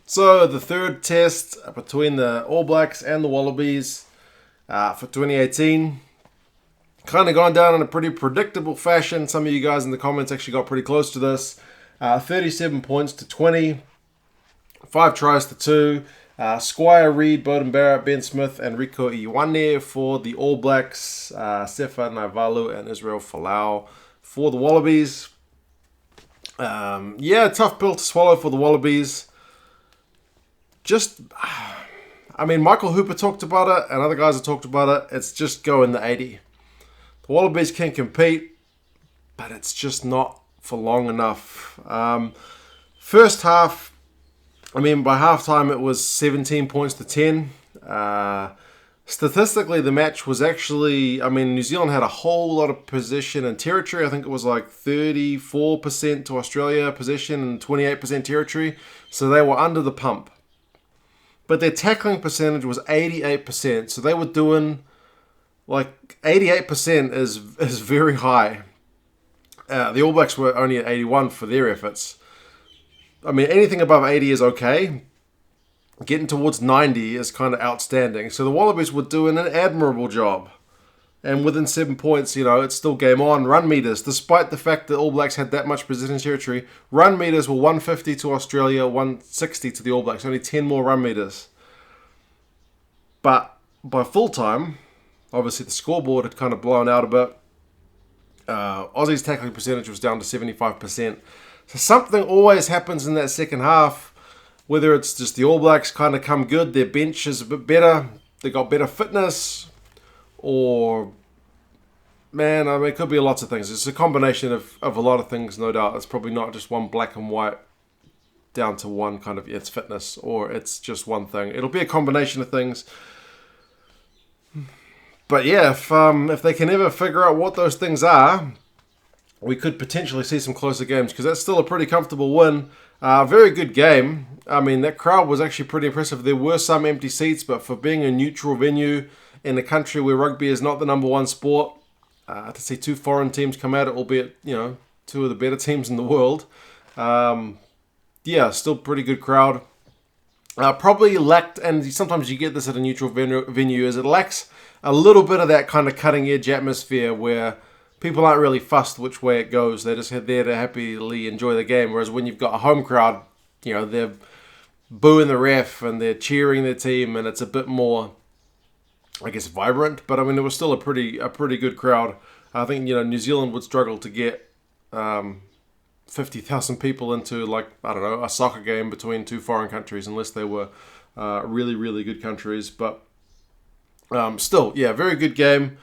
So the third test between the All Blacks and the Wallabies for 2018 kind of gone down in a pretty predictable fashion. Some of you guys in the comments actually got pretty close to this. 37 points to 20, 5 tries to 2. Squire, Reid, Bowden Barrett, Ben Smith, and Rico Ioane for the All Blacks. Sefa Naivalu and Israel Folau for the Wallabies. Tough pill to swallow for the Wallabies. Michael Hooper talked about it, and other guys have talked about it. It's just go in the 80. The Wallabies can compete, but it's just not for long enough. First half, by halftime it was 17 points to 10. Statistically, the match was actually, New Zealand had a whole lot of possession and territory. I think it was like 34% to Australia possession and 28% territory. So they were under the pump. But their tackling percentage was 88%. So they were doing, 88% is very high. The All Blacks were only at 81 for their efforts. Anything above 80 is okay. Getting towards 90 is kind of outstanding. So the Wallabies were doing an admirable job. And within 7 points, it's still game on. Run meters, despite the fact that All Blacks had that much possession territory, run meters were 150 to Australia, 160 to the All Blacks. Only 10 more run meters. But by full time, obviously the scoreboard had kind of blown out a bit. Aussie's tackling percentage was down to 75%. So something always happens in that second half. Whether it's just the All Blacks kind of come good, their bench is a bit better, they got better fitness, or, it could be lots of things. It's a combination of a lot of things, no doubt. It's probably not just one black and white down to one kind of, it's fitness, or it's just one thing. It'll be a combination of things. But yeah, if they can ever figure out what those things are, we could potentially see some closer games, because that's still a pretty comfortable win. Very good game. That crowd was actually pretty impressive. There were some empty seats, but for being a neutral venue in a country where rugby is not the number one sport, to see 2 foreign teams come out, albeit, 2 of the better teams in the world. Still pretty good crowd. Probably lacked, and sometimes you get this at a neutral venue, is it lacks a little bit of that kind of cutting edge atmosphere where people aren't really fussed which way it goes. They're just there to happily enjoy the game. Whereas when you've got a home crowd, they're booing the ref and they're cheering their team, and it's a bit more, vibrant. But it was still a pretty good crowd. I think New Zealand would struggle to get 50,000 people into a soccer game between 2 foreign countries unless they were really, really good countries. But still, very good game.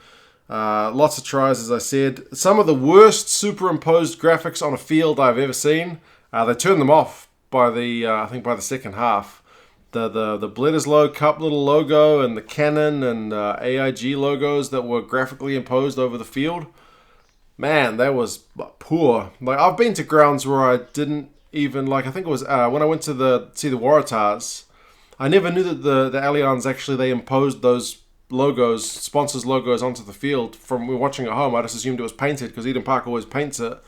Lots of tries, as I said. Some of the worst superimposed graphics on a field I've ever seen. They turned them off by the second half. The Bledisloe Cup little logo and the Canon and AIG logos that were graphically imposed over the field. Man, that was poor. I've been to grounds where I didn't even I think it was when I went to see the Waratahs. I never knew that the Allianz actually they imposed those logos, sponsors logos onto the field from watching at home. I just assumed it was painted because Eden Park always paints it.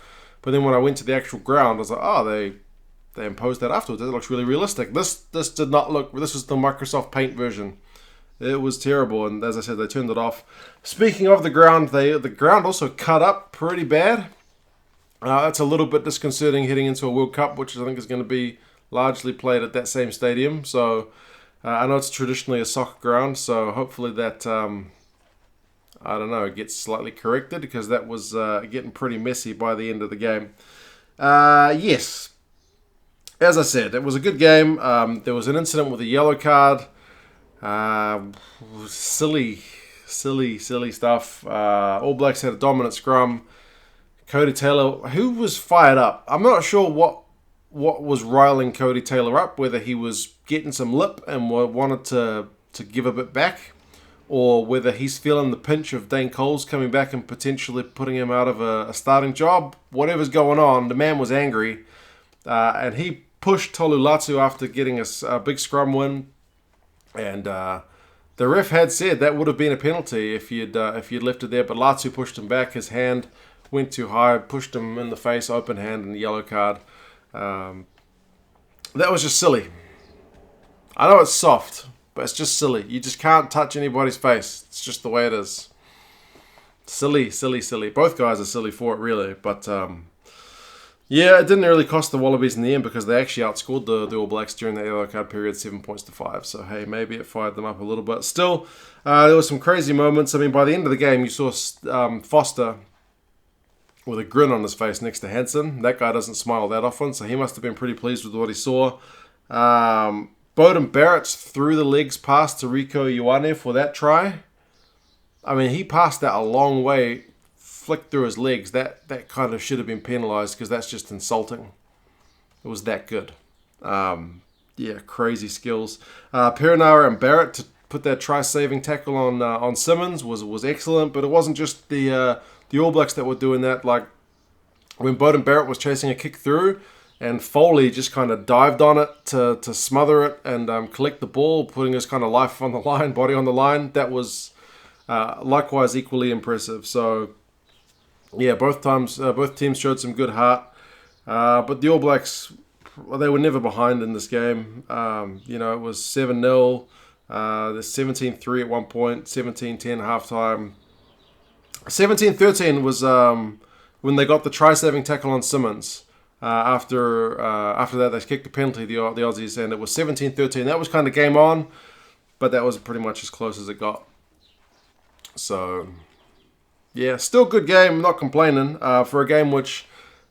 But then when I went to the actual ground, I was like, they imposed that afterwards. It looks really realistic. This did not look. This was the Microsoft Paint version. It was terrible, and as I said, they turned it off. Speaking of the ground, the ground also cut up pretty bad. It's a little bit disconcerting heading into a World Cup, which I think is going to be largely played at that same stadium. So I know it's traditionally a soccer ground, so hopefully that gets slightly corrected, because that was getting pretty messy by the end of the game. Yes. As I said, it was a good game. There was an incident with a yellow card. Silly stuff. All Blacks had a dominant scrum. Cody Taylor, who was fired up. I'm not sure what was riling Cody Taylor up, whether he was getting some lip and wanted to give a bit back, or whether he's feeling the pinch of Dane Coles coming back and potentially putting him out of a starting job. Whatever's going on, the man was angry, and he pushed Tolu Latu after getting a big scrum win, and the ref had said that would have been a penalty if you'd left it there, but Latu pushed him back. His hand went too high, pushed him in the face, open hand, and the yellow card. That was just silly. I know it's soft, but it's just silly. You just can't touch anybody's face. It's just the way it is. Silly, silly, silly. Both guys are silly for it, really. But, yeah, it didn't really cost the Wallabies in the end because they actually outscored the All Blacks during the yellow card period 7 points to 5. So, hey, maybe it fired them up a little bit. Still, there were some crazy moments. I mean, by the end of the game, you saw Foster with a grin on his face next to Hansen. That guy doesn't smile that often, so he must have been pretty pleased with what he saw. Beauden Barrett threw the legs past to Rico Ioane for that try. I mean, he passed that a long way, flicked through his legs. That kind of should have been penalised because that's just insulting. It was that good. Yeah, crazy skills. Perenara and Barrett to put that try-saving tackle on Simmons was excellent, but it wasn't just the All Blacks that were doing that. Like when Beauden Barrett was chasing a kick through, and Foley just kind of dived on it to smother it and collect the ball, putting his kind of life on the line, body on the line. That was likewise equally impressive. So, yeah, both teams showed some good heart. But the All Blacks, well, they were never behind in this game. It was 7-0. There's 17-3 at one point, 17-10 halftime. 17-13 was when they got the try-saving tackle on Simmons. After that, they kicked the penalty, the Aussies, and it was 17-13. That was kind of game on, but that was pretty much as close as it got. So, yeah, still good game, not complaining, for a game which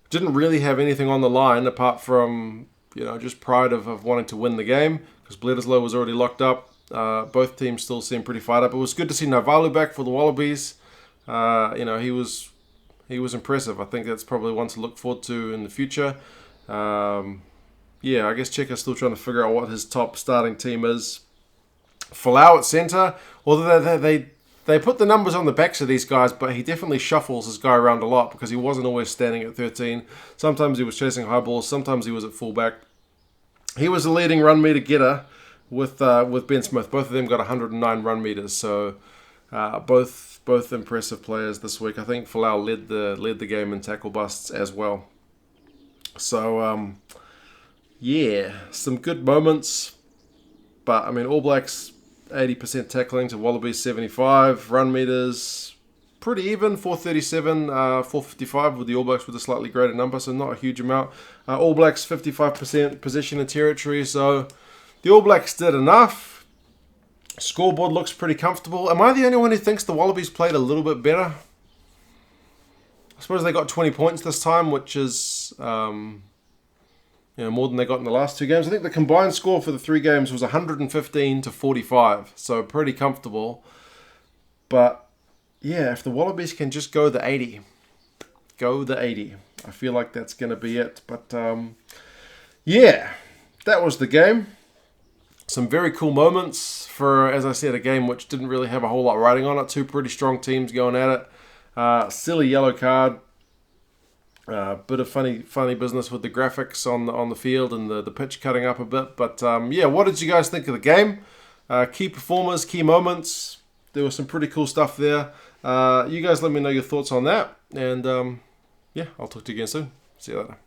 didn't really have anything on the line apart from, just pride of wanting to win the game, because Bledisloe was already locked up. Both teams still seemed pretty fired up. It was good to see Naivalu back for the Wallabies. He was impressive. I think that's probably one to look forward to in the future. I guess Cheika's still trying to figure out what his top starting team is. Folau at centre, although they put the numbers on the backs of these guys, but he definitely shuffles his guy around a lot because he wasn't always standing at 13. Sometimes he was chasing high balls, sometimes he was at fullback. He was the leading run meter getter with Ben Smith. Both of them got 109 run meters, so both impressive players this week. I think Folau led the game in tackle busts as well. So, some good moments. But, I mean, All Blacks 80% tackling to Wallabies 75. Run meters pretty even, 437, 455 with the All Blacks with a slightly greater number, so not a huge amount. All Blacks 55% possession and territory, so the All Blacks did enough. Scoreboard looks pretty comfortable. Am I the only one who thinks the Wallabies played a little bit better? I suppose they got 20 points this time, which is more than they got in the last two games. I think the combined score for the three games was 115 to 45, so pretty comfortable. But yeah, if the Wallabies can just go the 80, I feel like that's going to be it. But that was the game. Some very cool moments for, as I said, a game which didn't really have a whole lot riding on it. Two pretty strong teams going at it. Silly yellow card. Bit of funny business with the graphics on the field and the pitch cutting up a bit. But what did you guys think of the game? Key performers, key moments. There was some pretty cool stuff there. You guys let me know your thoughts on that. And I'll talk to you again soon. See you later.